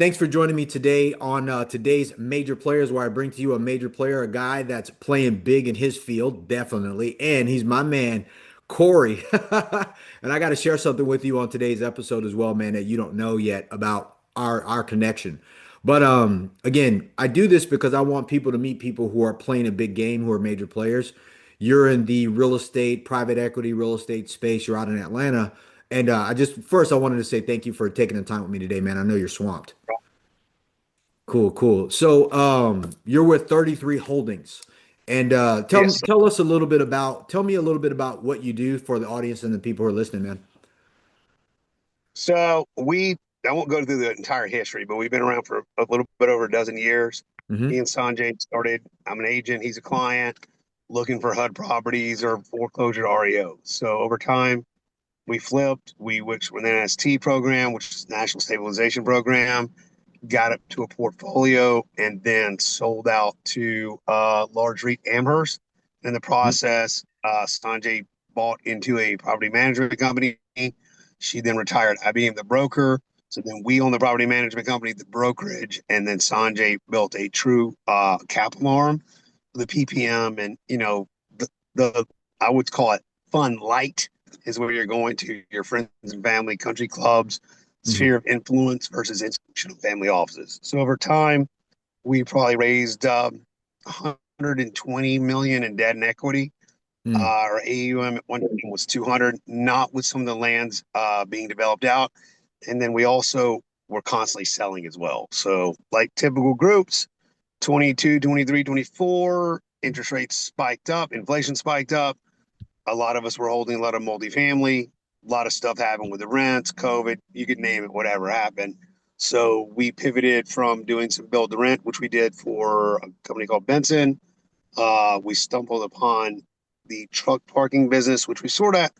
Thanks for joining me today on today's Major Players, where I bring to you a major player, a guy that's playing big in his field, definitely. And he's my man, Corey. And I got to share something with you on today's episode as well, man, that you don't know yet about our connection. But again, I do this because I want people to meet people who are playing a big game, who are major players. You're in the real estate, private equity, real estate space. You're out in Atlanta. And I wanted to say thank you for taking the time with me today, man. I know you're swamped. Cool, cool. So, you're with 33 Holdings, and Yes. tell me a little bit about what you do for the audience and the people who are listening, man. I won't go through the entire history, but we've been around for a little bit over a dozen years. Me Hmm. and Sanjay started, I'm an agent, he's a client looking for HUD properties or foreclosure REO. So over time, we flipped, which were an NST program, which is National Stabilization Program, got it to a portfolio and then sold out to large REIT Amherst. In the process, Sanjay bought into a property management company. She then retired. I became the broker. So then we own the property management company, the brokerage, and then Sanjay built a true capital arm for the PPM. And the I would call it fun light is where you're going to your friends and family, country clubs, Hmm. sphere of influence versus institutional family offices. So over time, we probably raised 120 million in debt and equity. Mm. Our AUM at one time was 200, not with some of the lands being developed out. And then we also were constantly selling as well. So like typical groups, 22, 23, 24, interest rates spiked up, inflation spiked up. A lot of us were holding a lot of multifamily. A lot of stuff happened with the rents, COVID, you could name it, whatever happened. So we pivoted from doing some build to rent, which we did for a company called Benson. We stumbled upon the truck parking business, which we sort of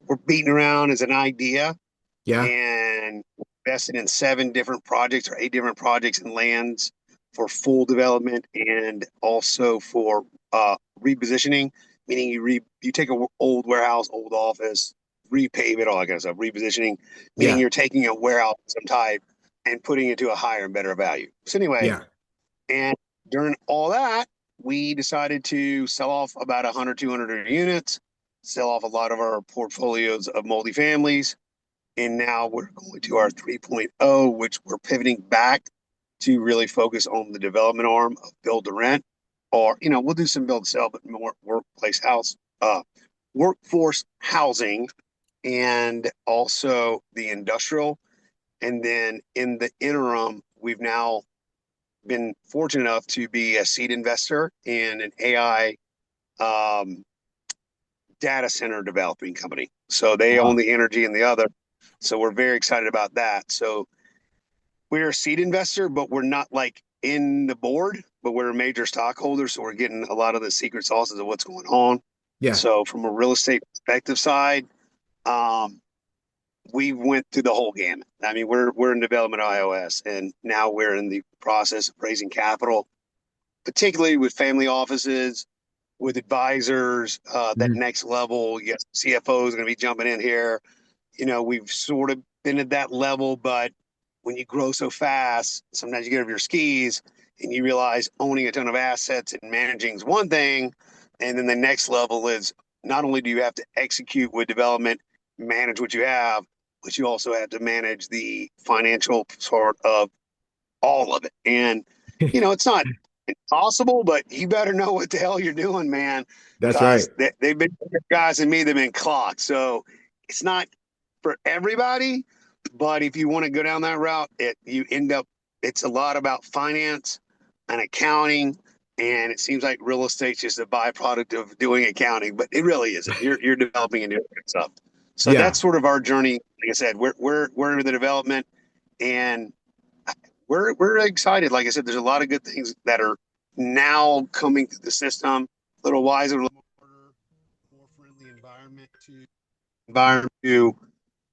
were beating around as an idea Yeah. and invested in seven different projects or eight different projects and lands for full development and also for repositioning, meaning you take a old warehouse, old office, repave it, all that kind of stuff. Repositioning, meaning Yeah. you're taking a warehouse of some type and putting it to a higher and better value. So anyway, Yeah. and during all that, we decided to sell off about 100, 200 units, sell off a lot of our portfolios of multifamilies, and now we're going to our 3.0, which we're pivoting back to really focus on the development arm of build to rent, or we'll do some build to sell, but more workforce housing, and also the industrial. And then in the interim, we've now been fortunate enough to be a seed investor in an AI um, data center developing company. So they own Wow. the energy and the other. So we're very excited about that. So we're a seed investor, but we're not like in the board, but we're a major stockholder. So we're getting a lot of the secret sauces of what's going on. Yeah. So from a real estate perspective side, um, we went through the whole gamut. I mean, we're in development of iOS, and now we're in the process of raising capital, particularly with family offices, with advisors. That Mhm. next level, yes, CFO is going to be jumping in here. We've sort of been at that level, but when you grow so fast, sometimes you get over your skis and you realize owning a ton of assets and managing is one thing. And then the next level is not only do you have to execute with development, manage what you have, but you also have to manage the financial sort of all of it. And, it's not impossible, but you better know what the hell you're doing, man, That's right. because they've been guys and me, they've been clocked. So it's not for everybody, but if you want to go down that route, it's a lot about finance and accounting. And it seems like real estate's just a byproduct of doing accounting, but it really isn't. You're developing and doing stuff. So Yeah. that's sort of our journey. Like I said, we're in the development, and we're excited. Like I said, there's a lot of good things that are now coming through the system. A little wiser, a little harder, more friendly environment to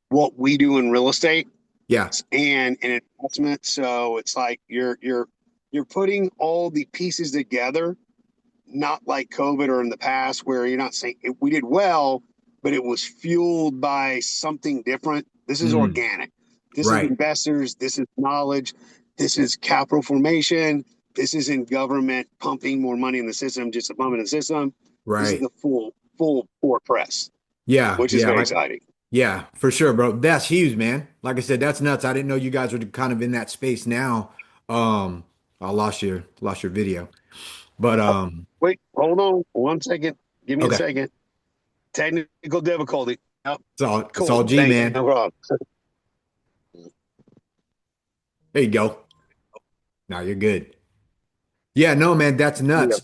what we do in real estate Yeah. and in investment. So it's like you're putting all the pieces together, not like COVID or in the past where you're not saying we did well, but it was fueled by something different. This is Mm. organic. This is Right. investors. This is knowledge. This is capital formation. This isn't government pumping more money in the system, just a pump in the system. This is Right. the full court press, Yeah, which is yeah, very like exciting. yeah, for sure, bro. That's huge, man. Like I said, that's nuts. I didn't know you guys were kind of in that space now. Um, I lost your video. But Oh, wait, hold on 1 second. Give me a okay. second. Technical difficulty. Oh, It's all cool. G, Thank you. man. No problem. There you go. Now you're good. Yeah, no, man, that's Yeah. nuts.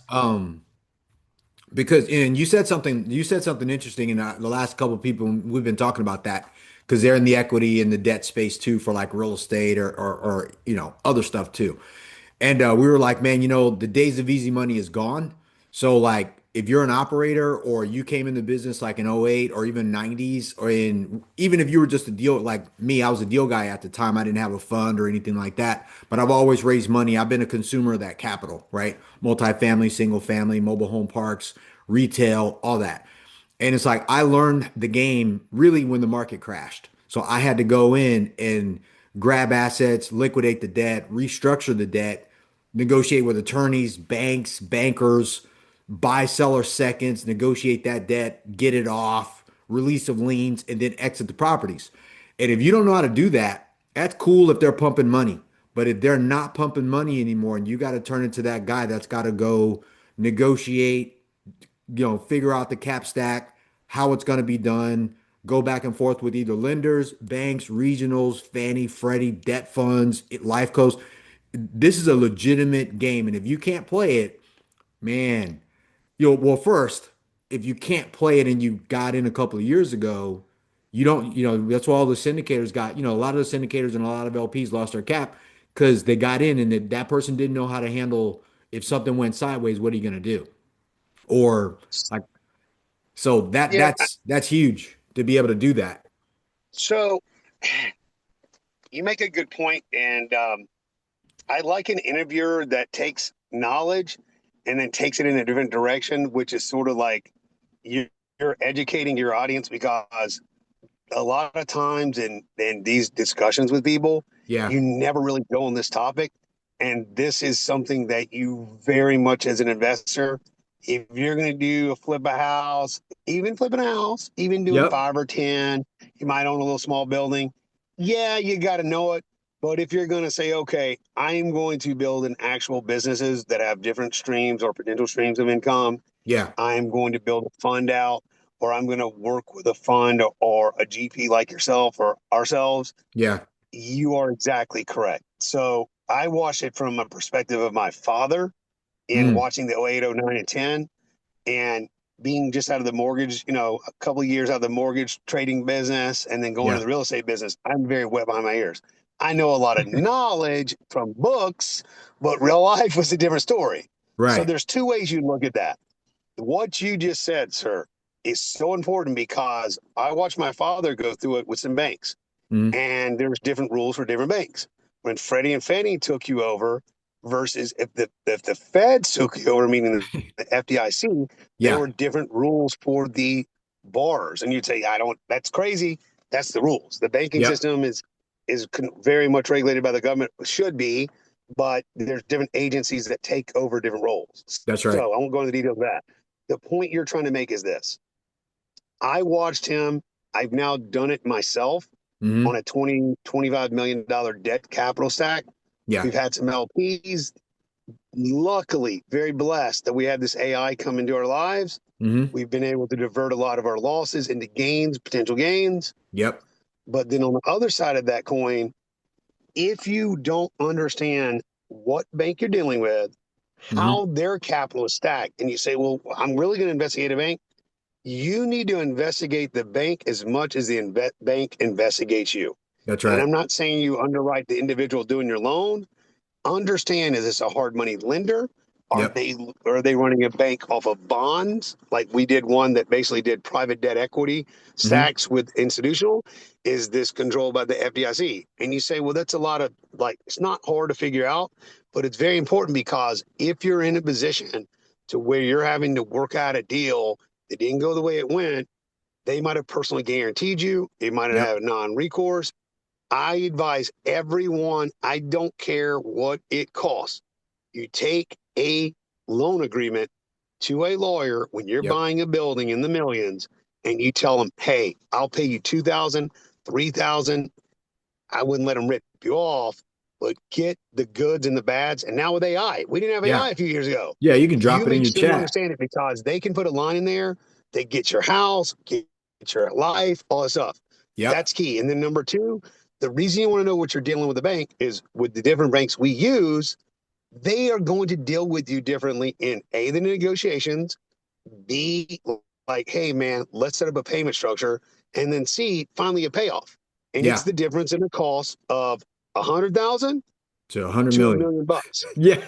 Because and you said something interesting, and the last couple of people we've been talking about that because they're in the equity and the debt space too for like real estate or other stuff too. And we were like, man, the days of easy money is gone. So like if you're an operator or you came in the business like in '08 or even '90s or even if you were just a deal like me, I was a deal guy at the time. I didn't have a fund or anything like that, but I've always raised money. I've been a consumer of that capital, right? Multifamily, single family, mobile home parks, retail, all that. And it's like I learned the game really when the market crashed. So I had to go in and grab assets, liquidate the debt, restructure the debt, negotiate with attorneys, banks, bankers, buy seller seconds, negotiate that debt, get it off, release of liens, and then exit the properties. And if you don't know how to do that, that's cool if they're pumping money. But if they're not pumping money anymore and you got to turn into that guy that's got to go negotiate, figure out the cap stack, how it's going to be done, go back and forth with either lenders, banks, regionals, Fannie, Freddie, debt funds, life coast. This is a legitimate game. And if you can't play it, man, well, first, if you can't play it and you got in a couple of years ago, you don't, that's why all the syndicators got, a lot of the syndicators and a lot of LPs lost their cap because they got in and that person didn't know how to handle if something went sideways, what are you going to do? Or like so that Yeah. that's huge to be able to do that. So you make a good point, and I like an interviewer that takes knowledge and then takes it in a different direction, which is sort of like you, you're educating your audience because a lot of times in these discussions with people, Yeah. you never really go on this topic. And this is something that you very much as an investor, if you're going to do a flip a house, even flipping a house, even doing Yep. five or 10, you might own a little small building. Yeah, you got to know it. But if you're going to say, okay, I'm going to build an actual businesses that have different streams or potential streams of income, Yeah. I'm going to build a fund out, or I'm going to work with a fund or a GP like yourself or ourselves, Yeah. you are exactly correct. So I watched it from a perspective of my father in Mm. watching the '08, '09, and 10, and being just out of the mortgage, a couple of years out of the mortgage trading business and then going to Yeah. the real estate business. I'm very wet behind my ears. I know a lot of knowledge from books, but real life was a different story. So Right. there's two ways you look at that. What you just said, sir, is so important because I watched my father go through it with some banks, Mm. and there's different rules for different banks. When Freddie and Fannie took you over, versus if the Feds took you over, meaning the FDIC, there Yeah. were different rules for the borrowers, and you'd say, "I don't. That's crazy. That's the rules. The banking Yep. system is very much regulated by the government. Should be, but there's different agencies that take over different roles. That's right. So I won't go into the details of that. The point you're trying to make is this: I watched him. I've now done it myself on Hmm. a 20 $25 million debt capital stack. Yeah. We've had some LPs. Luckily, very blessed that we had this AI come into our lives. Hmm. We've been able to divert a lot of our losses into gains, potential gains. Yep. But then on the other side of that coin, if you don't understand what bank you're dealing with, Hmm. how their capital is stacked, and you say, well, I'm really going to investigate a bank, you need to investigate the bank as much as the bank investigates you. That's And right. I'm not saying you underwrite the individual doing your loan. Understand, is this a hard money lender? Are Yep. they are they running a bank off of bonds? Like we did one that basically did private debt equity Hmm. stacks with institutional. Is this controlled by the FDIC? And you say, well, that's a lot of like it's not hard to figure out, but it's very important because if you're in a position to where you're having to work out a deal that didn't go the way it went, they might have personally guaranteed you. It might Yep. have non-recourse. I advise everyone, I don't care what it costs. You take a loan agreement to a lawyer when you're Yep. buying a building in the millions and you tell them, hey, I'll pay you 2,000, 3,000. I wouldn't let them rip you off, but get the goods and the bads. And now with AI, we didn't have Yeah. AI a few years ago. Yeah. You can You drop it in make your sure you chat. understand it because they can put a line in there. They get your house, get your life, all this stuff. Yep. That's key. And then number two, the reason you want to know what you're dealing with the bank is with the different banks we use, they are going to deal with you differently in A, the negotiations, B, like, hey, man, let's set up a payment structure, and then C, finally a payoff. And it's Yeah. the difference in the cost of 100,000 To 100 to a million. million bucks. And Yeah.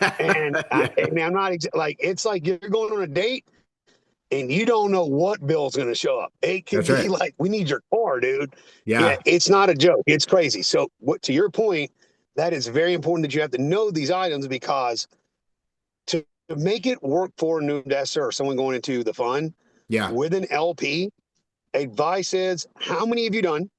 I, Yeah. and I'm not like it's like you're going on a date and you don't know what bill's going to show up. It could That's be right. like, we need your car, dude. Yeah, Yeah. it's not a joke. It's crazy. So, what to your point, that is very important that you have to know these items because to make it work for a new investor or someone going into the fund Yeah. with an LP, advice is how many have you done?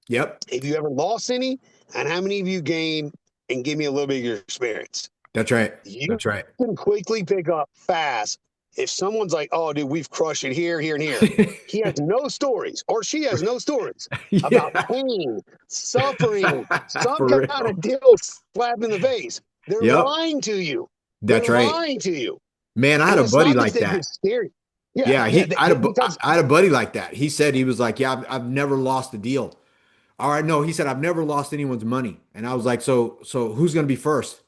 Yep. Have you ever lost any? And how many have you gained? And give me a little bit of your experience. That's right. You That's right. can quickly pick up fast if someone's like, oh, dude, we've crushed it here, here, and here. He has no stories, or she has no stories about Yeah. pain, suffering, some For kind real. of deal slap in the face. They're Yep. lying to you. They're That's right. lying to you. Man, I had And a it's buddy not that like they get that. scared. Yeah, Yeah, yeah, because I had a buddy like that. He said he was like, "Yeah, I've never lost a deal." All right, no, he said I've never lost anyone's money. And I was like, "So who's going to be first?"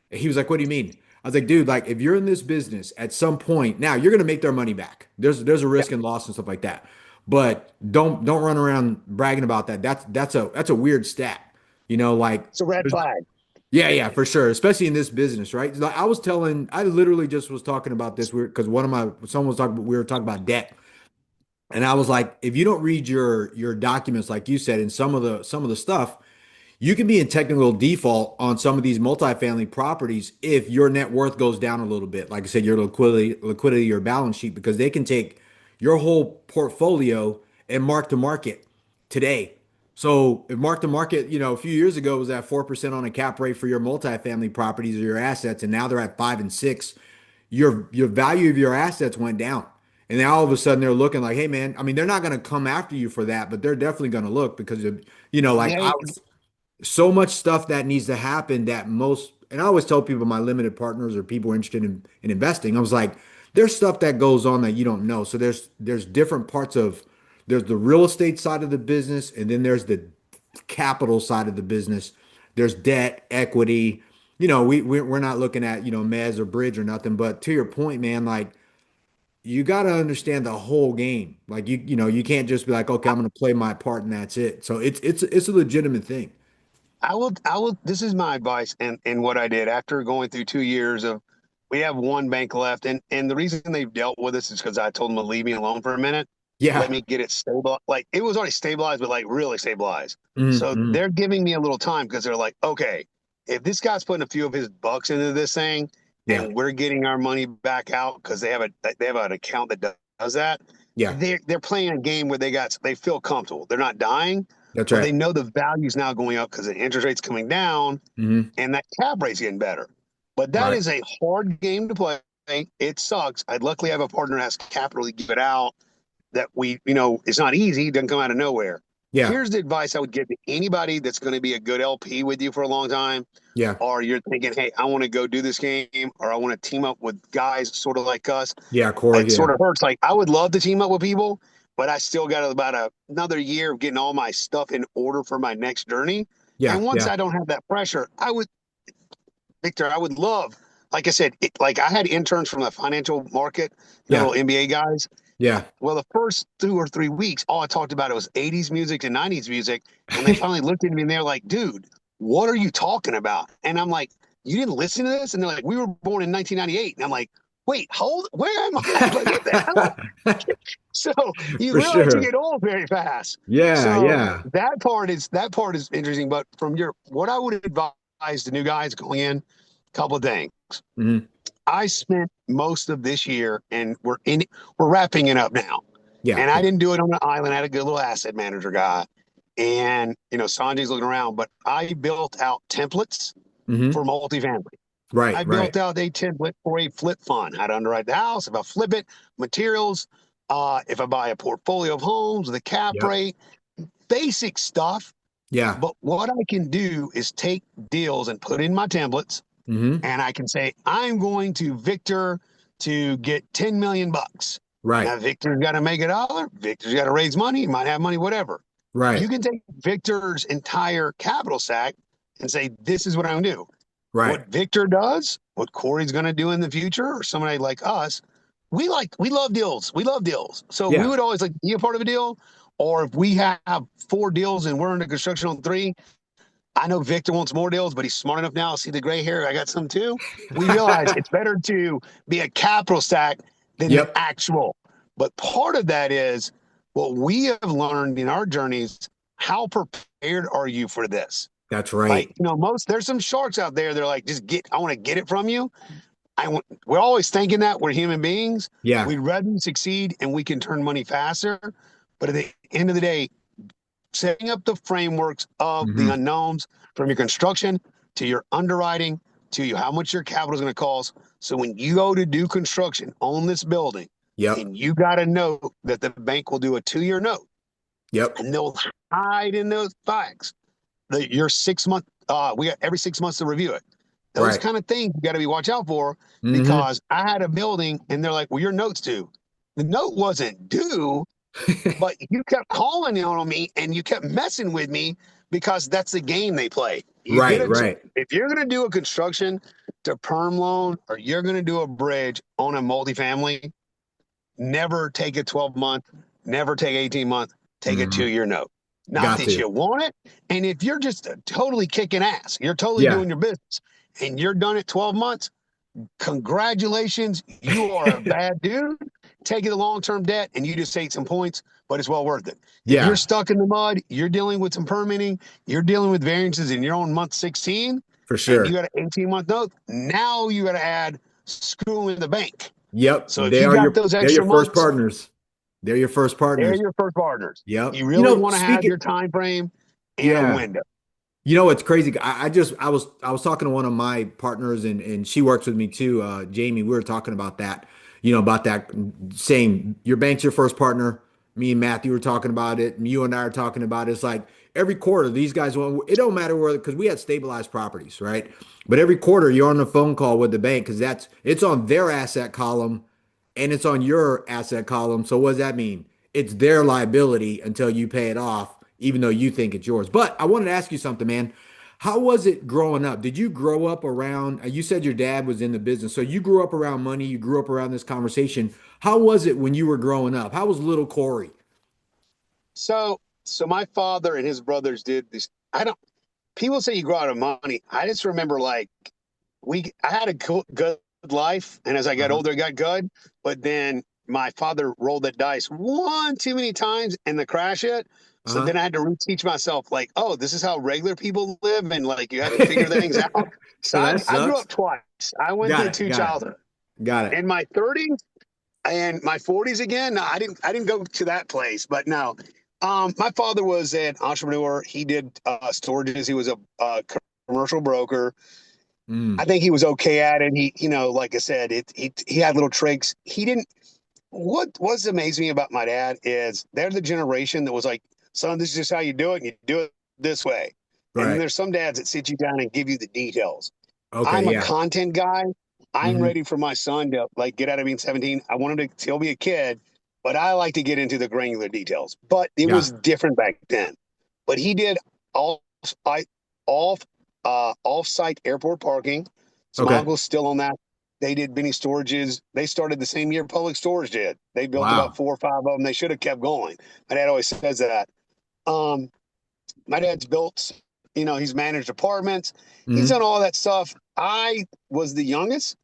And he was like, "What do you mean?" I was like, "Dude, like if you're in this business at some point, now you're going to make their money back. There's a yeah, risk and loss and stuff like that. But don't run around bragging about that. That's a weird stat. You know, like it's a red there's flag. yeah, yeah, for sure. Especially in this business, right? Like I literally just was talking about this because someone was talking, we were talking about debt. And I was like, if you don't read your documents, like you said, in some of the stuff, you can be in technical default on some of these multifamily properties if your net worth goes down a little bit. Like I said, your liquidity, your balance sheet, because they can take your whole portfolio and mark to market today. So if mark to market, a few years ago was at 4% on a cap rate for your multifamily properties or your assets, and now they're at 5 and 6, your value of your assets went down. And then all of a sudden they're looking like, hey man, I mean, they're not going to come after you for that, but they're definitely going to look because of, like They so much stuff that needs to happen that most, and I always tell people, my limited partners or people interested in investing, I was like, there's stuff that goes on that you don't know. So there's different parts of, there's the real estate side of the business, and then there's the capital side of the business. There's debt, equity. We're not looking at, mezz or bridge or nothing, but to your point, man, like you got to understand the whole game. Like you can't just be like, okay, I'm going to play my part and that's it. So it's a legitimate thing. I will this is my advice and what I did after going through 2 years of we have one bank left and the reason they've dealt with this is because I told them to leave me alone for a minute, let Yeah. me get it stable. Like it was already stabilized, but like really stabilized. So Mm-hmm. they're giving me a little time because they're like, okay, if this guy's putting a few of his bucks into this thing Yeah. and we're getting our money back out because they have an account that does that, Yeah. they're playing a game where they feel comfortable. They're not dying, That's but right. they know the value's now going up because the interest rate's coming down Mm-hmm. and that cap rate's getting better. But that Right. is a hard game to play. It sucks. I luckily have a partner that has capital to give it out that it's not easy. It doesn't come out of nowhere. Yeah. Here's the advice I would give to anybody that's going to be a good LP with you for a long time, Yeah. or you're thinking, hey, I want to go do this game, or I want to team up with guys sort of like us. Yeah. Corey. It Yeah. sort of hurts. Like I would love to team up with people, but I still got about another year of getting all my stuff in order for my next journey. Yeah. And once Yeah. I don't have that pressure, Victor, I would love, like I said, like I had interns from the financial market, Yeah. little MBA guys. Yeah. Well, the first 2 or 3 weeks, all I talked about was 80s music and 90s music. And they finally looked at me and they're like, dude, what are you talking about? And I'm like, you didn't listen to this? And they're like, we were born in 1998. And I'm like, wait, hold, where am I? Like, what the hell? So you For realize you sure. get old very fast. Yeah. So Yeah. that part is interesting. But from what I would advise the new guys going in, a couple of things. Hmm. I spent most of this year, and we're wrapping it up now. Yeah. And I Yeah. didn't do it on an island. I had a good little asset manager guy. And, Sanjay's looking around, but I built out templates Hmm. for multifamily. Right, I right. built out a template for a flip fund, how to underwrite the house, if I flip it, materials, if I buy a portfolio of homes, the cap Yep. rate, basic stuff. Yeah. But what I can do is take deals and put in my templates, Hmm. and I can say, I'm going to Victor to get 10 million bucks. Right, Now, Victor's got to make a dollar. Victor's got to raise money. He might have money, whatever. right, You can take Victor's entire capital stack and say, this is what I'm going to do. right. What Victor does, what Corey's going to do in the future, or somebody like us, we love deals. We love deals. So we Yeah. would always like be a part of a deal. Or if we have 4 deals and we're under construction on 3, I know Victor wants more deals, but he's smart enough now. See the gray hair? I got some too. We realize it's better to be a capital stack than the Yep. actual. But part of that is what we have learned in our journeys. How prepared are you for this? That's Like, right. there's some sharks out there. They're like, I want to get it from you. We're always thinking that we're human beings. Yeah. We'd rather you succeed and we can turn money faster. But at the end of the day, setting up the frameworks of the Hmm. unknowns from your construction to your underwriting to how much your capital is going to cost. So when you go to do construction on this building Yep. and you got to know that the bank will do a 2-year note Yep. and they'll hide in those facts that your 6 month, we got every 6 months to review it. Those Right. kind of things you got to be watch out for Hmm. because I had a building and they're like, well, your note's due. The note wasn't due, but you kept calling on me and you kept messing with me because that's the game they play. You get Right, a right. if you're going to do a construction to perm loan or you're going to do a bridge on a multifamily, never take a 12-month, never take 18-month, take a Hmm. 2-year note. Not Got that to. you want it. And if you're just totally kicking ass, you're totally Yeah. doing your business and you're done at 12 months, congratulations, you are a bad dude. Take the long-term debt and you just take some points, but it's well worth it. If you're Yeah, stuck in the mud, you're dealing with some permitting, you're dealing with variances in your own month 16, for and you sure. got an 18-month note. Now you got to add school in the bank. Yep. So if you got those They're your extra first months, partners. They're your first they're partners. your first partners. Yep. You really want to have Speaking, your time frame and a yeah. window. It's crazy. I was talking to one of my partners and she works with me too, Jamie. We were talking about that, about that same your bank's your first partner. Me and Matthew were talking about it, and you and I are talking about it. It's like every quarter these guys want it don't matter where because we had stabilized properties, right? But every quarter you're on the phone call with the bank because it's on their asset column and it's on your asset column. So what does that mean? It's their liability until you pay it off, even though you think it's yours. But I wanted to ask you something, man. How was it growing up? Did you grow up around, you said your dad was in the business. So you grew up around money, you grew up around this conversation. How was it when you were growing up? How was little Corey? So my father and his brothers did this. I don't. People say you grow out of money. I just remember like I had a good life, and as I got Uh-huh. older, it got good. But then my father rolled that dice one too many times and the crash it. So Uh-huh. then I had to reteach myself, like, oh, this is how regular people live, and like you have to figure things out. So So I, that I grew sucks. up twice. I went Got through it. two Got it. childhoods. Got it. In my 30s and my 40s again. No, I didn't go to that place, but no. My father was an entrepreneur. He did storages. He was a commercial broker. I Mm. think he was okay at it. He, like I said, he had little tricks. He didn't. What was amazing me about my dad is they're the generation that was like, son, this is just how you do it, and you do it this way. And then Right. there's some dads that sit you down and give you the details. Okay. I'm a Yeah. content guy. I'm Hmm. ready for my son to like get out of being 17. I want him to still be a kid, but I like to get into the granular details. But it was Yeah. different back then. But he did all I off off-site airport parking. So my Okay. uncle's still on that. They did mini storages. They started the same year Public Storage did. They built about Wow. 4 or 5 of them. They should have kept going. My dad always says that. Um, my dad's built, he's managed apartments. He's Hmm. done all that stuff. I was the youngest.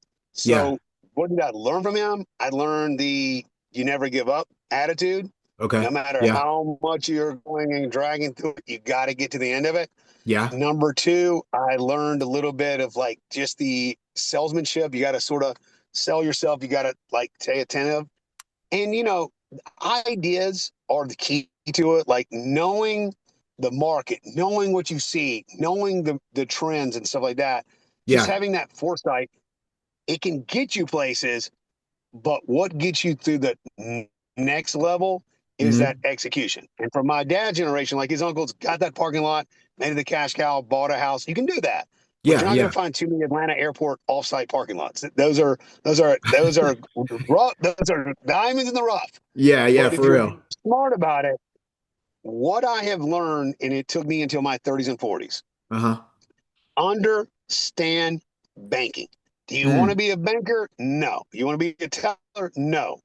Yeah. So what did I learn from him? I learned the you never give up attitude. Okay. No matter Yeah. how much you're going and dragging through it, you got to get to the end of it. Yeah. Number two, I learned a little bit of like just the salesmanship. You got to sort of sell yourself. You got to like stay attentive. And, ideas are the key to it. Like knowing the market, knowing what you see, knowing the trends and stuff like that, just Yeah. having that foresight, it can get you places. But what gets you through the next level is that Hmm. execution. And for my dad's generation, like his uncles got that parking lot, made it the cash cow, bought a house. You can do that, but Yeah. you're not going Yeah. to find too many Atlanta airport offsite parking lots. Those are rough. Those are diamonds in the rough. Yeah. Yeah. But if For you're real. smart about it, what I have learned, and it took me until my 30s and 40s, Uh-huh. understand banking. Do you want to Mm. be a banker? No. You want to be a teller? No.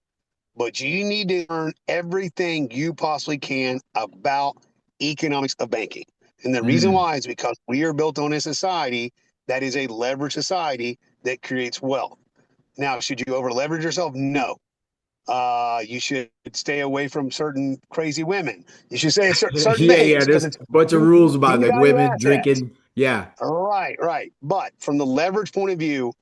But you need to learn everything you possibly can about economics of banking. And the reason Mm. why is because we are built on a society that is a leverage society that creates wealth. Now, should you over leverage yourself? No. You should stay away from certain crazy women. You should say certain Yeah. Yeah. names because There's it's a bunch of rules about like devalue women assets. drinking. Yeah. Right, right. But from the leverage point of view,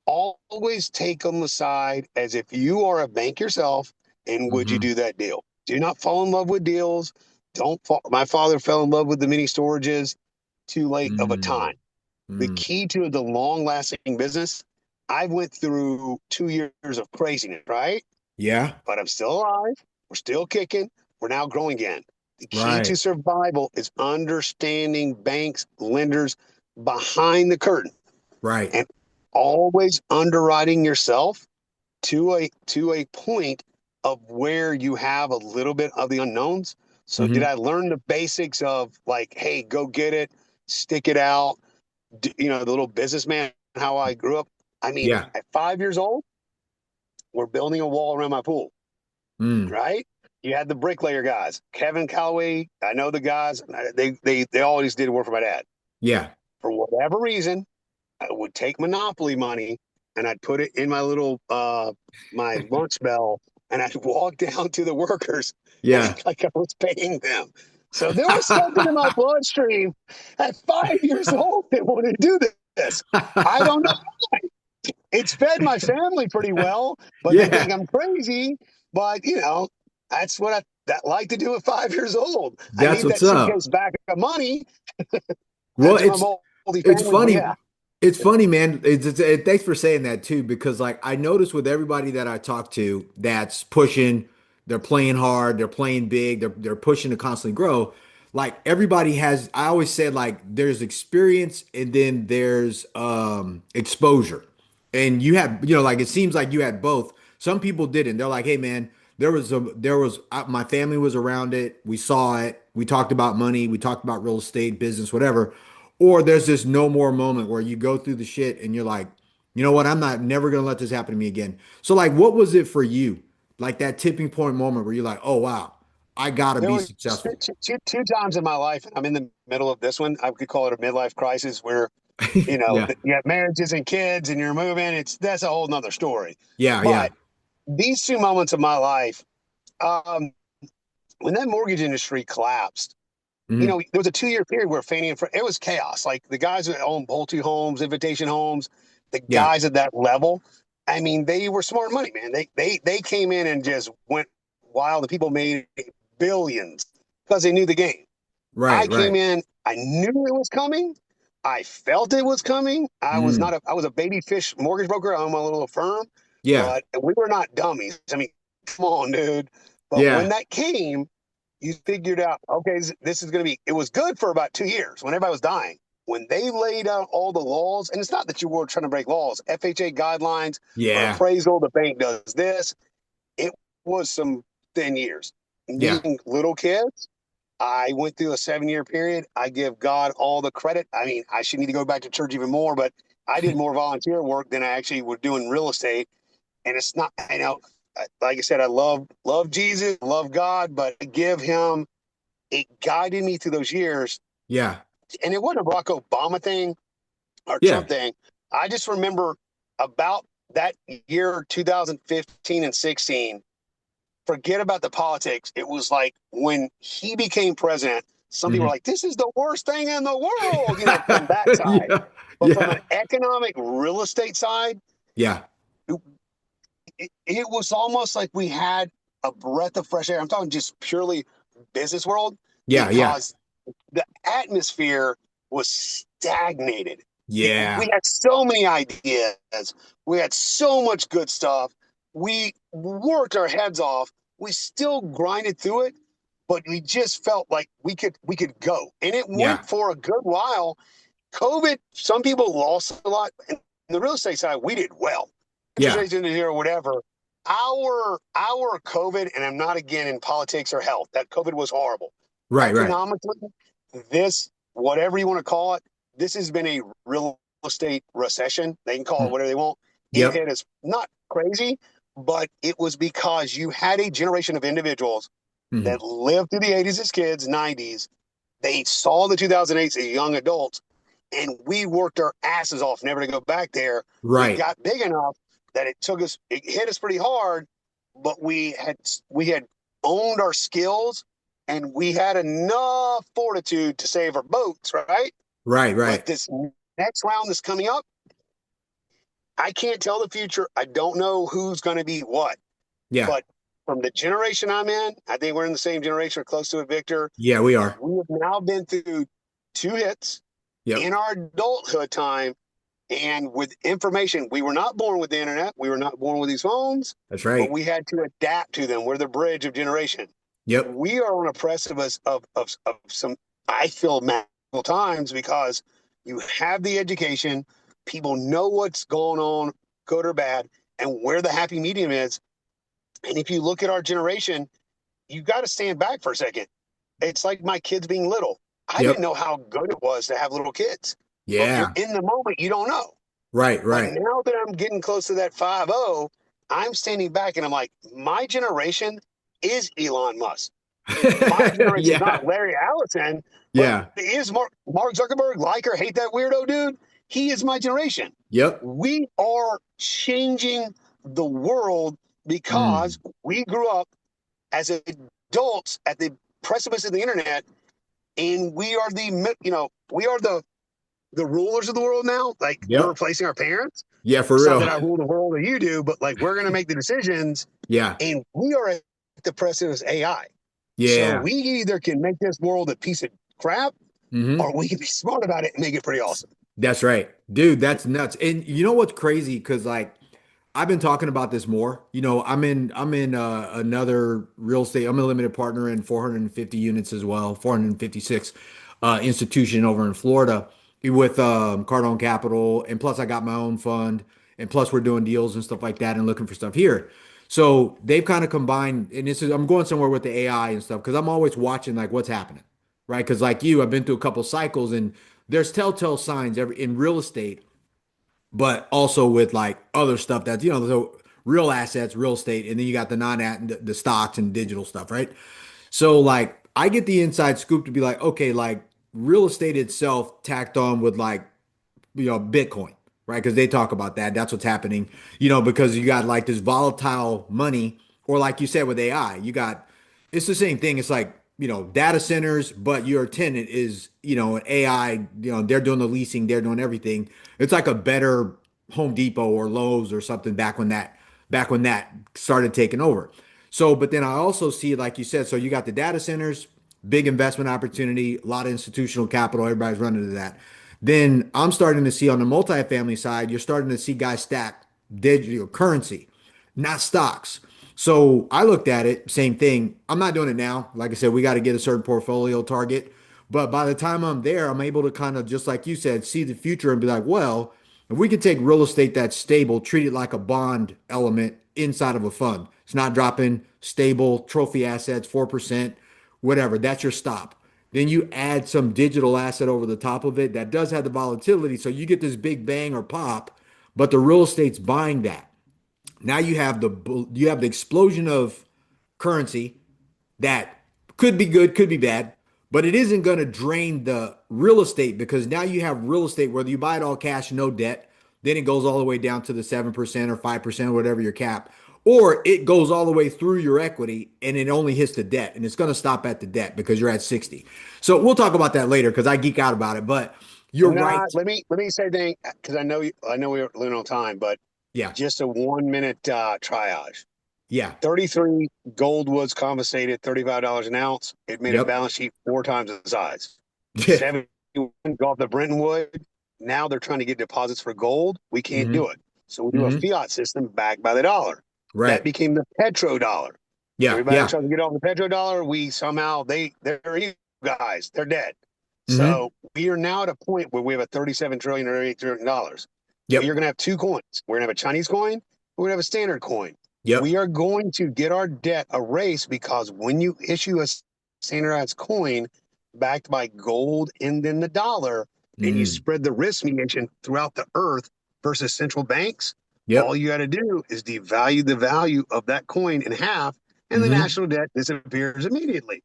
always take them aside as if you are a bank yourself and would you Hmm. do that deal? Do not fall in love with deals. Don't fall. My father fell in love with the mini storages too late of a Mm. time. The Mm. key to the long lasting business, I went through 2 years of craziness, right? Yeah. But I'm still alive. We're still kicking. We're now growing again. The key to Right. survival is understanding banks, lenders behind the curtain Right. and always underwriting yourself to a point of where you have a little bit of the unknowns. So did Hmm. I learn the basics of like, hey, go get it, stick it out, the little businessman, how I grew up. I mean, Yeah. at 5 years old, we're building a wall around my pool, Mm. right? You had the bricklayer guys, Kevin Calloway. I know the guys. They always did work for my dad. Yeah. For whatever reason, I would take Monopoly money and I'd put it in my little my lunch bell and I'd walk down to the workers and Yeah. act like I was paying them. So there was something in my bloodstream at 5 years old that wanted to do this. I don't know. It's fed my family pretty well, but they think Yeah. I'm crazy. But that's what I that like to do at 5 years old. I That's need what's that up. suitcase back of money. Well, That's my it's multi-family. But funny. yeah, It's funny, man. Thanks for saying that too, because like I notice with everybody that I talk to that's pushing, they're playing hard, they're playing big, they're pushing to constantly grow. Like everybody has, I always said like there's experience and then there's exposure. And you have, like it seems like you had both. Some people didn't. They're like, hey man, my family was around it. We saw it. We talked about money. We talked about real estate, business, whatever. Or there's this no more moment where you go through the shit and you're like, you know what? I'm not never gonna let this happen to me again. So like, what was it for you? Like that tipping point moment where you're like, oh wow, I gotta there be was successful. two times in my life. I'm in the middle of this one. I could call it a midlife crisis where Yeah. you have marriages and kids and you're moving. That's a whole nother story. Yeah. Yeah. But these two moments of my life, um, when that mortgage industry collapsed, Hmm. there was a 2 year period where Fannie and Freddie, it was chaos. Like the guys that own Pulte Homes, Invitation Homes, the Yeah. guys at that level, I mean, they were smart money, man. They came in and just went wild. The people made billions because they knew the game. I Right. came Right. in, I knew it was coming. I felt it was coming. Mm. I was a baby fish mortgage broker. I own my little firm, Yeah. but we were not dummies. I mean, come on, dude. But when Yeah. that came, you figured out, okay, this is going to be, it was good for about 2 years when everybody was dying. When they laid out all the laws, and it's not that you were trying to break laws, FHA guidelines for Yeah. appraisal, the bank does this. It was some thin years. Yeah. Being little kids, I went through a 7 year period. I give God all the credit. I mean, I should need to go back to church even more, but I did more volunteer work than I actually was doing real estate. And it's not, like I said, I love Jesus, love God, but I give him, it guided me through those years. Yeah. And it wasn't a Barack Obama thing or Yeah. Trump thing. I just remember about that year, 2015 and 16, forget about the politics. It was like when he became president, some people were Hmm. like, this is the worst thing in the world, from that side. Yeah. But from an Yeah. economic real estate side, Yeah. it, it was almost like we had a breath of fresh air. I'm talking just purely business world Yeah. Yeah. because the atmosphere was stagnated. We Yeah. had so many ideas. We had so much good stuff. We worked our heads off. We still grinded through it, but we just felt like we could go. And it Yeah. went for a good while. COVID, some people lost a lot. And the real estate side, we did well. Interest Yeah. rates in the year or whatever. Our COVID, and I'm not again in politics or health. That COVID was horrible. Right. Right. Economically, this, whatever you want to call it, this has been a real estate recession. They can call it Mm. whatever they want. It Yep. hit us not crazy, but it was because you had a generation of individuals Hmm. that lived through the 80s as kids, 90s. They saw the 2008s as young adults, and we worked our asses off never to go back there. We Right. got big enough that it hit us pretty hard, but we had owned our skills and we had enough fortitude to save our boats, right? Right. But Right. this next round that's coming up, I can't tell the future. I don't know who's going to be what, Yeah. but from the generation I'm in, I think we're in the same generation or close to it, Victor. Yeah, we are. We have now been through two hits Yep. in our adulthood time. And with information, we were not born with the internet. We were not born with these phones, That's but right. we had to adapt to them. We're the bridge of generation. Yep. We are on a precipice of some, I feel, magical times because you have the education, people know what's going on, good or bad, and where the happy medium is. And if you look at our generation, you got to stand back for a second. It's like my kids being little. I didn't Yep. know how good it was to have little kids. But if you're Yeah. in the moment, you don't know. Right. But Right. now that I'm getting close to that 5-0, I'm standing back and I'm like, my generation is Elon Musk. My generation is not Yeah. Larry Allison, but Yeah. is Mark Zuckerberg, like or hate that weirdo dude? He is my generation. Yep. We are changing the world because Mm. we grew up as adults at the precipice of the internet, and we are the rulers of the world now. Like we're Yep. replacing our parents. Yeah, for It's not real. that I rule the world or you do, but like we're going to make the decisions, Yeah. and we are at the precipice of AI. So Yeah. we either can make this world a piece of crap, Hmm. or we can be smart about it and make it pretty awesome. That's right. Dude, that's nuts. And you know what's crazy? Because like I've been talking about this more. I'm in another real estate. I'm a limited partner in 450 units as well, 456 institution over in Florida with Cardone Capital, and plus I got my own fund, and plus we're doing deals and stuff like that and looking for stuff here. So they've kind of combined, and this is I'm going somewhere with the AI and stuff because I'm always watching like what's happening, right? Because like you, I've been through a couple cycles, and there's telltale signs every in real estate but also with like other stuff that's so real assets, real estate, and then you got the the stocks and digital stuff, right? So like I get the inside scoop to be like, okay, like real estate itself tacked on with like Bitcoin, right? Because they talk about that. That's what's happening, because you got like this volatile money, or like you said with AI, it's the same thing. It's like, data centers, but your tenant is, an AI, they're doing the leasing, they're doing everything. It's like a better Home Depot or Lowe's or something back when that started taking over. So, but then I also see, like you said, so you got the data centers, big investment opportunity, a lot of institutional capital, everybody's running to that. Then I'm starting to see on the multifamily side, you're starting to see guys stack digital currency, not stocks. So I looked at it, same thing. I'm not doing it now. Like I said, we got to get a certain portfolio target. But by the time I'm there, I'm able to kind of, just like you said, see the future and be like, well, if we could take real estate that's stable, treat it like a bond element inside of a fund. It's not dropping, stable, trophy assets, 4%, whatever. That's your stop. Then you add some digital asset over the top of it that does have the volatility. So you get this big bang or pop, but the real estate's buying that. Now you have the explosion of currency that could be good, could be bad, but it isn't going to drain the real estate because now you have real estate, whether you buy it all cash, no debt, then it goes all the way down to the 7% or 5%, or whatever your cap, or it goes all the way through your equity and it only hits the debt and it's going to stop at the debt because you're at 60. So we'll talk about that later because I geek out about it, but you're Nah, right. let me say thing because I know we're limited on time, but Yeah. just a 1 minute triage. Yeah. 33, gold was compensated $35 an ounce. It made a Yep. balance sheet 4 times the size. Yeah. 71, go off the Brentonwood. Now they're trying to get deposits for gold. We can't Hmm. do it. So we do a Hmm. fiat system backed by the dollar. That Right. became the petrodollar. Yeah. Everybody Yeah. tries to get off the petrodollar. We somehow they're evil guys. They're dead. Hmm. So we are now at a point where we have a 37 trillion or $8 trillion. We are Yep. going to have two coins. We're going to have a Chinese coin. We're going to have a standard coin. We Yep. are going to get our debt erased because when you issue a standardized coin backed by gold and then the dollar, and you Mm. spread the risk mitigation throughout the earth versus central banks, all Yep. you got to do is devalue the value of that coin in half, and the Hmm. national debt disappears immediately.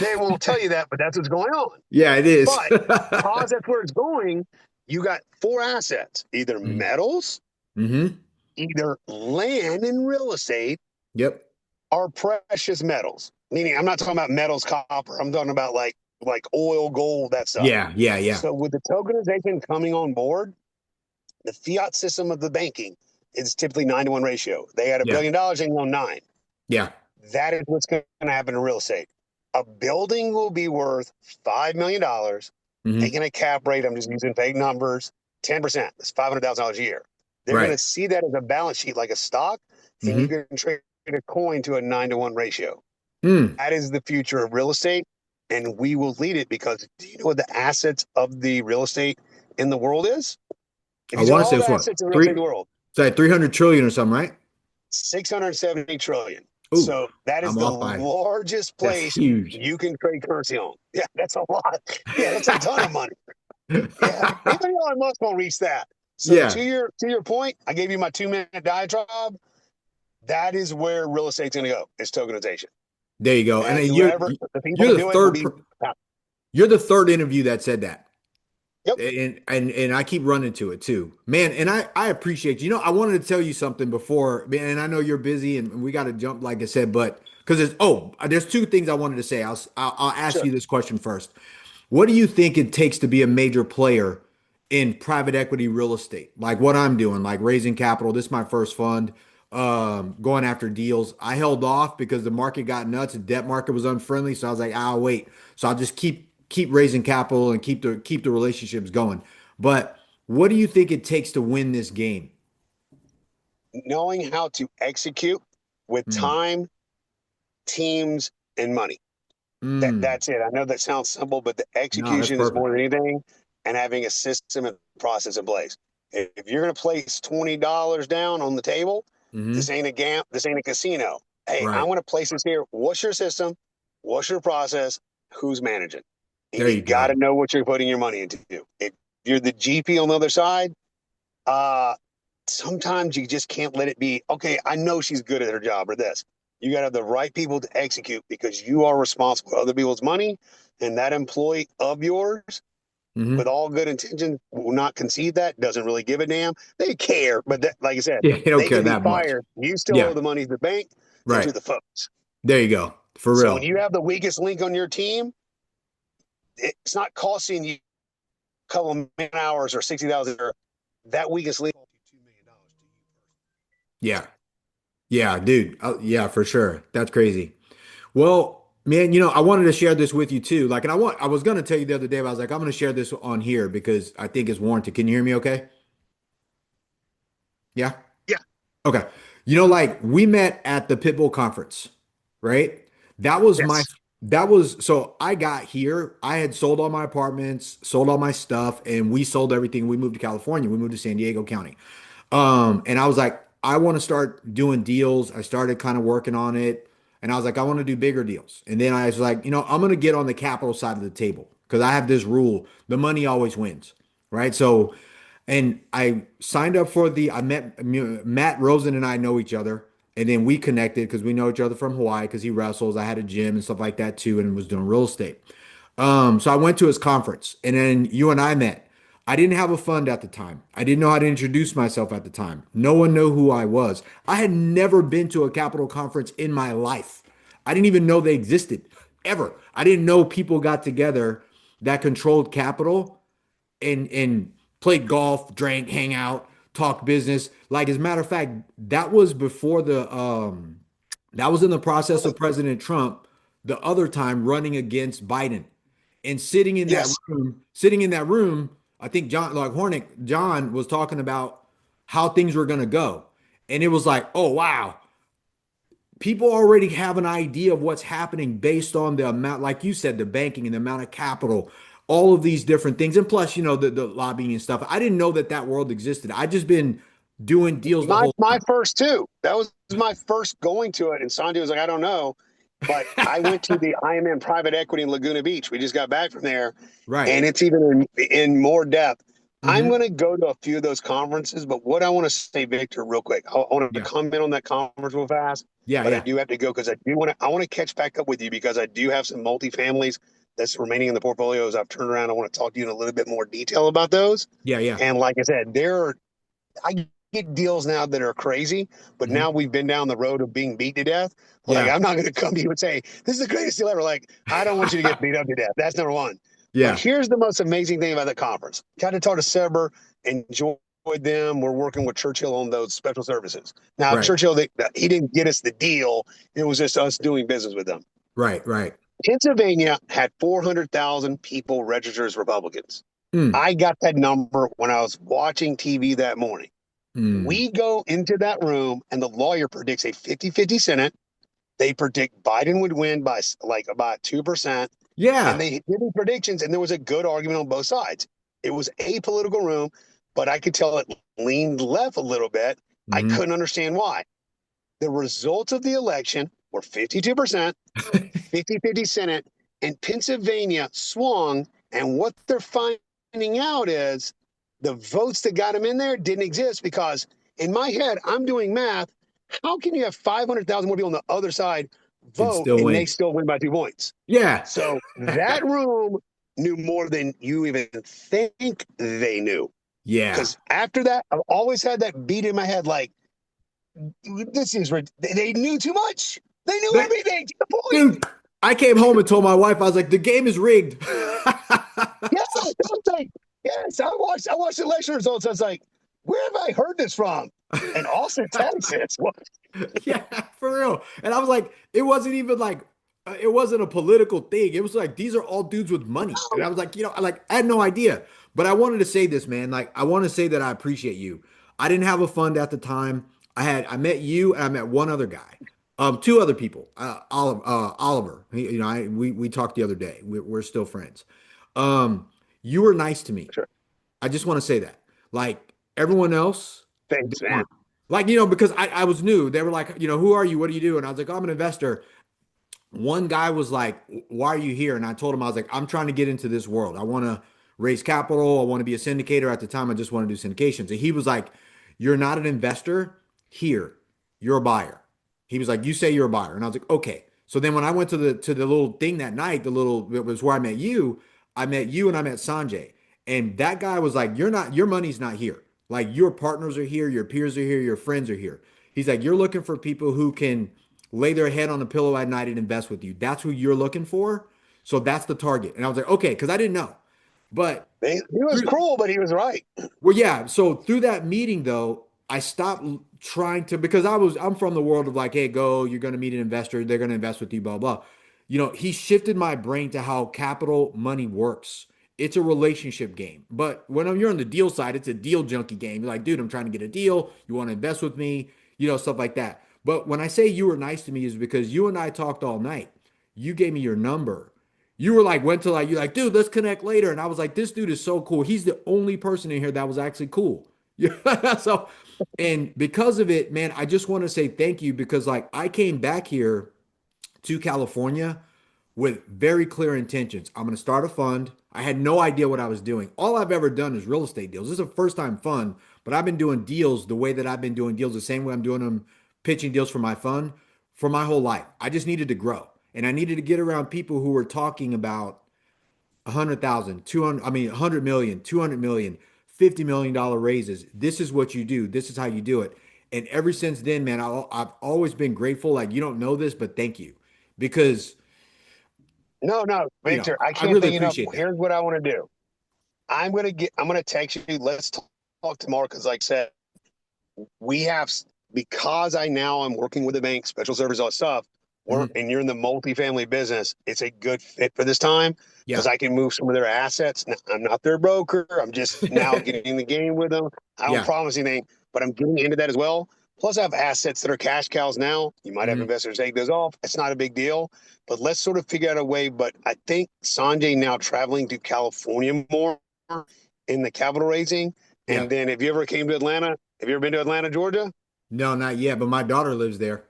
They won't tell you that, but that's what's going on. Yeah, it is. But because that's where it's going, you got four assets: either metals, Hmm. either land and real estate, Yep. or precious metals. Meaning, I'm not talking about metals, copper. I'm talking about like oil, gold, that stuff. Yeah. Yeah. Yeah. So with the tokenization coming on board, the fiat system of the banking is typically 9-to-1 ratio. They had Yeah. $1 billion, and you own nine. Yeah. That is what's going to happen in real estate. A building will be worth $5 million, Hmm. taking a cap rate. I'm just using fake numbers. 10%. That's $500,000 a year. They're going Right. to see that as a balance sheet like a stock, and you Hmm. can trade a coin to a 9-to-1 ratio. Mm. That is the future of real estate, and we will lead it because do you know what the assets of the real estate in the world is? If I you say want to say all it's the what? assets in real estate in Three, the world, it's like 300 trillion or something, right? 670 trillion. Ooh, So that is I'm the off by. largest That's place huge. you can trade currency on. Yeah, that's a lot. Yeah, that's a ton of money. Yeah, even Elon Musk won't reach that. So Yeah, to your point, I gave you my 2 minute diatribe. That is where real estate's going to go. It's tokenization, there you go. And and then whoever the people you're that the do it will third be. you're the third interview that said that. Yep, And I keep running to it too, man. And I appreciate you. You know, I wanted to tell you something before, man. And I know you're busy, and we got to jump, like I said, but because there's two things I wanted to say. I'll ask sure. you this question first. What do you think it takes to be a major player in private equity real estate? Like what I'm doing, like raising capital. This is my first fund, going after deals. I held off because the market got nuts. The debt market was unfriendly. So I was like, I'll wait. So I'll just keep raising capital and keep the relationships going. But what do you think it takes to win this game? Knowing how to execute with Mm, time, teams, and money. mm. That's it. I know that sounds simple, but the No, that's execution is more perfect. than anything, and having a system and process in place. If you're going to place $20 down on the table, this Hmm. ain't a gam. This ain't a casino. Hey, I'm Right. going to place this here. What's your system? What's your process? Who's managing? And There you you got to go. know what you're putting your money into. If you're the GP on the other side, uh, sometimes you just can't let it be, okay, I know she's good at her job or this. You got to have the right people to execute because you are responsible for other people's money. And that employee of yours, with Hmm. all good intentions, will not concede that, doesn't really give a damn. They care, but that, like I said, Yeah, they don't they care can be that much. fired. You still owe Yeah. the money to the bank and Right. to the folks. There you go. For So when real. you have the weakest link on your team, it's not costing you a couple of man hours or 60,000. That weakest link $2 million to you. Yeah. Yeah, dude. Yeah, for sure. That's crazy. Well, man, I wanted to share this with you too. Like, and I was gonna tell you the other day, but I was like, I'm gonna share this on here because I think it's warranted. Can you hear me okay? Yeah? Yeah. Okay. Like we met at the Pitbull conference, right? That was my Yes. that was so I got here. I had sold all my apartments, sold all my stuff, and we sold everything. We moved to California. We moved to San Diego County. And I was like, I want to start doing deals. I started kind of working on it, and I was like, I want to do bigger deals. And then I was like, I'm gonna get on the capital side of the table because I have this rule: the money always wins, right? So, and I signed up for I met Matt Rosen and I know each other, and then we connected because we know each other from Hawaii because he wrestles. I had a gym and stuff like that too, and was doing real estate. So I went to his conference, and then you and I met. I didn't have a fund at the time. I didn't know how to introduce myself at the time. No one knew who I was. I had never been to a capital conference in my life. I didn't even know they existed ever. I didn't know people got together that controlled capital and played golf, drank, hang out, talk business. Like as a matter of fact, that was before the That was in the process of President Trump, the other time running against Biden. And Yes. sitting in that room, I think John, like Hornick, John was talking about how things were going to go. And it was like, oh, wow, people already have an idea of what's happening based on the amount, like you said, the banking and the amount of capital, all of these different things. And plus, the lobbying and stuff. I didn't know that that world existed. I just been doing deals the whole My time. first too. That was my first going to it. And Sandy was like, I don't know. But I went to the IMM private equity in Laguna Beach. We just got back from there. Right. And it's even in more depth. I'm Hmm. going to go to a few of those conferences, but what I want to say, Victor, real quick, I want to Yeah. comment on that conference real fast, Yeah. but I Yeah. do have to go because I want to catch back up with you because I do have some multifamilies that's remaining in the portfolios. I've turned around. I want to talk to you in a little bit more detail about those. Yeah. Yeah. And like I said, I get deals now that are crazy, but Hmm. now we've been down the road of being beat to death. Like, Yeah. I'm not going to come to you and say, this is the greatest deal ever. Like, I don't want you to get beat up to death. That's number one. But Yeah. here's the most amazing thing about the conference. Got to talk to Sever, enjoyed them. We're working with Churchill on those special services. Now, Right. Churchill, he didn't get us the deal. It was just us doing business with them. Right. Right. Pennsylvania had 400,000 people registered as Republicans. Mm. I got that number when I was watching TV that morning. Mm. We go into that room, and the lawyer predicts a 50-50 Senate. They predict Biden would win by like about 2%. And Yeah. they did the predictions, and there was a good argument on both sides. It was a political room, but I could tell it leaned left a little bit. I Hmm. couldn't understand why. The results of the election were 52%, 50-50 Senate, and Pennsylvania swung. And what they're finding out is the votes that got him in there didn't exist because in my head, I'm doing math. How can you have 500,000 more people on the other side And vote still and they win. still win by 2 points? Yeah. So that room knew more than you even think they knew. Yeah. Because after that, I've always had that beat in my head like, this is, they knew too much. They knew That, everything to the point. dude, I came home and told my wife, I was like, the game is rigged. Yeah, I was like, yes, I watched the election results. I was like, where have I heard this from? And Austin, Texas. What? Yeah, for real. And I was like, it wasn't even like, it wasn't a political thing. It was like, these are all dudes with money. And I was like, I had no idea. But I wanted to say this, man. Like, I want to say that I appreciate you. I didn't have a fund at the time. I met you and I met one other guy, two other people, Oliver. We talked the other day. We're still friends. Um, you were nice to me. Sure. I just want to say that. Like everyone else, they Thanks, man. weren't. Like, because I was new. They were like, who are you? What do you do? And I was like, oh, I'm an investor. One guy was like, why are you here? And I told him, I was like, I'm trying to get into this world. I want to raise capital. I want to be a syndicator. At the time, I just want to do syndications. And he was like, you're not an investor here. You're a buyer. He was like, you say you're a buyer. And I was like, okay. So then when I went to the little thing that night, it was where I met you. I met you and I met Sanjay. And that guy was like, your money's not here. Like your partners are here, your peers are here, your friends are here. He's like, you're looking for people who can lay their head on a pillow at night and invest with you. That's who you're looking for. So that's the target. And I was like, okay, because I didn't know. But He was through, cruel, but he was right. well, yeah. So through that meeting, though, I stopped trying to because I'm from the world of like, hey, go, you're going to meet an investor, they're going to invest with you, blah blah. He shifted my brain to how capital money works. It's a relationship game, but when you're on the deal side, it's a deal junkie game. You're like, dude, I'm trying to get a deal. You want to invest with me, stuff like that. But when I say you were nice to me, is because you and I talked all night. You gave me your number. You were like, went to like, you're like, dude, let's connect later. And I was like, this dude is so cool. He's the only person in here that was actually cool. Yeah. So, and because of it, man, I just want to say thank you because like I came back here to California with very clear intentions. I'm going to start a fund. I had no idea what I was doing. All I've ever done is real estate deals. This is a first time fund, but I've been doing deals the way that I've been doing deals, the same way I'm doing them, pitching deals for my fund for my whole life. I just needed to grow. And I needed to get around people who were talking about 100,000, 200, I mean, 100 million, 200 million, $50 million raises. This is what you do. This is how you do it. And ever since then, man, I've always been grateful. Like, you don't know this, but thank you. Because, No, no, Victor, I I can't really thank you enough. appreciate that. Here's what I want to do. I'm gonna text you. Let's talk tomorrow because, like I said, we have because I now I'm working with a bank, special service, all that stuff, Hmm. and you're in the multifamily business, it's a good fit for this time because Yeah. I can move some of their assets. Now, I'm not their broker. I'm just now getting in the game with them. I don't Yeah. promise anything, but I'm getting into that as well. Plus, I have assets that are cash cows now. You might have Hmm. investors take those off. It's not a big deal, but let's sort of figure out a way. But I think Sanjay now traveling to California more in the capital raising. Yeah. And then if you ever came to Atlanta, have you ever been to Atlanta, Georgia? No, not yet, but my daughter lives there.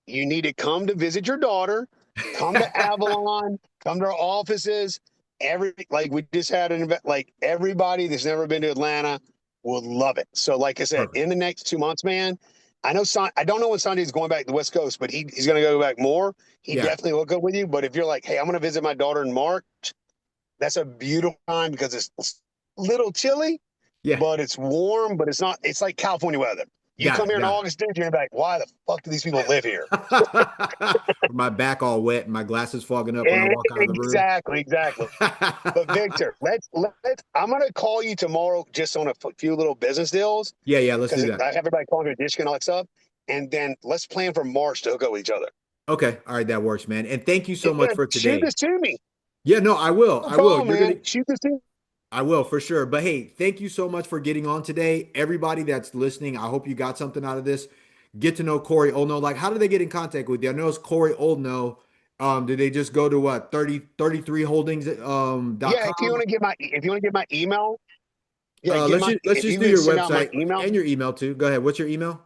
You need to come to visit your daughter, come to Avalon, come to our offices. Every like we just had an event, like everybody that's never been to Atlanta will love it. So, like I said, Perfect. in the next 2 months, man, I don't know when Sunday's going back to the West Coast, but he's going to go back more. He Yeah. definitely will go with you. But if you're like, hey, I'm going to visit my daughter in March, that's a beautiful time because it's a little chilly, Yeah. but it's warm, but it's not. It's like California weather. You Got come it. here in Got August, dude, you're like, why the fuck do these people live here? it. My back all wet and my glasses fogging up when I walk out of the room. Exactly, exactly. But Victor, let's. I'm gonna call you tomorrow just on a few little business deals Yeah, yeah, let's because do I that. have everybody calling me a dish and all that stuff, and then let's plan for March to hook up with each other. Okay. All right, that works, man. And thank you so much Yeah, for shoot today. this to me. Yeah, no, I will. No I will. problem, You're gonna man. Shoot this to me. I will for sure. But hey, thank you so much for getting on today. Everybody that's listening, I hope you got something out of this. Get to know Corey Oldknow. Like, how do they get in contact with you? I know it's Corey Oldknow. Do they just go to what, 33 holdings Yeah, .com? if you want to get my email, yeah, get my Let's if just you do could your send out my website email, and your email too. Go ahead. What's your email?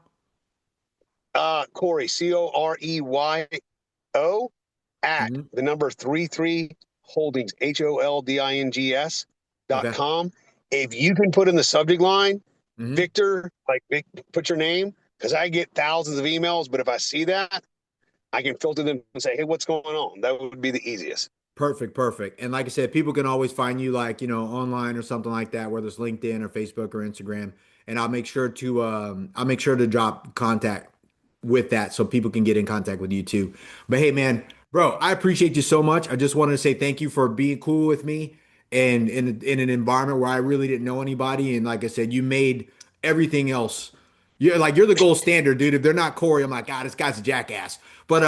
Corey Coryo at Hmm. the number 33 holdings holdings Okay. .com. If you can put in the subject line Hmm. Victor, like put your name, because I get thousands of emails, but if I see that, I can filter them and say, hey, what's going on? That would be the easiest. Perfect, perfect. And like I said, people can always find you like, online or something like that, whether it's LinkedIn or Facebook or Instagram. And I'll make sure to drop contact with that so people can get in contact with you too. But hey man, bro, I appreciate you so much. I just wanted to say thank you for being cool with me and in an environment where I really didn't know anybody. And like I said, you made everything else. You're the gold standard, dude. If they're not Corey, I'm like, God, this guy's a jackass. But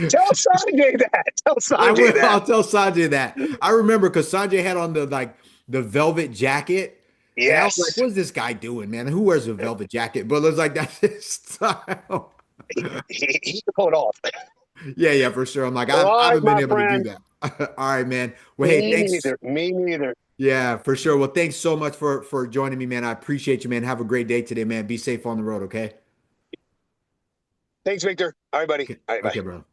Tell Sanjay that. Tell I will. Sanjay that. I'll tell Sanjay that. I remember because Sanjay had on the velvet jacket, and I was like, Yes. "What's this guy doing, man? Who wears a velvet jacket?" But it was like that's his style. He can pull it off. Yeah, yeah, for sure. I'm like, All I right, haven't been my able to do friend. that. All right, man. Well, hey, Me thanks. neither. Me neither. Yeah, for sure. Well, thanks so much for joining me, man. I appreciate you, man. Have a great day today, man. Be safe on the road, okay? Thanks, Victor. All right, buddy. Okay, All right, bye. okay, bro.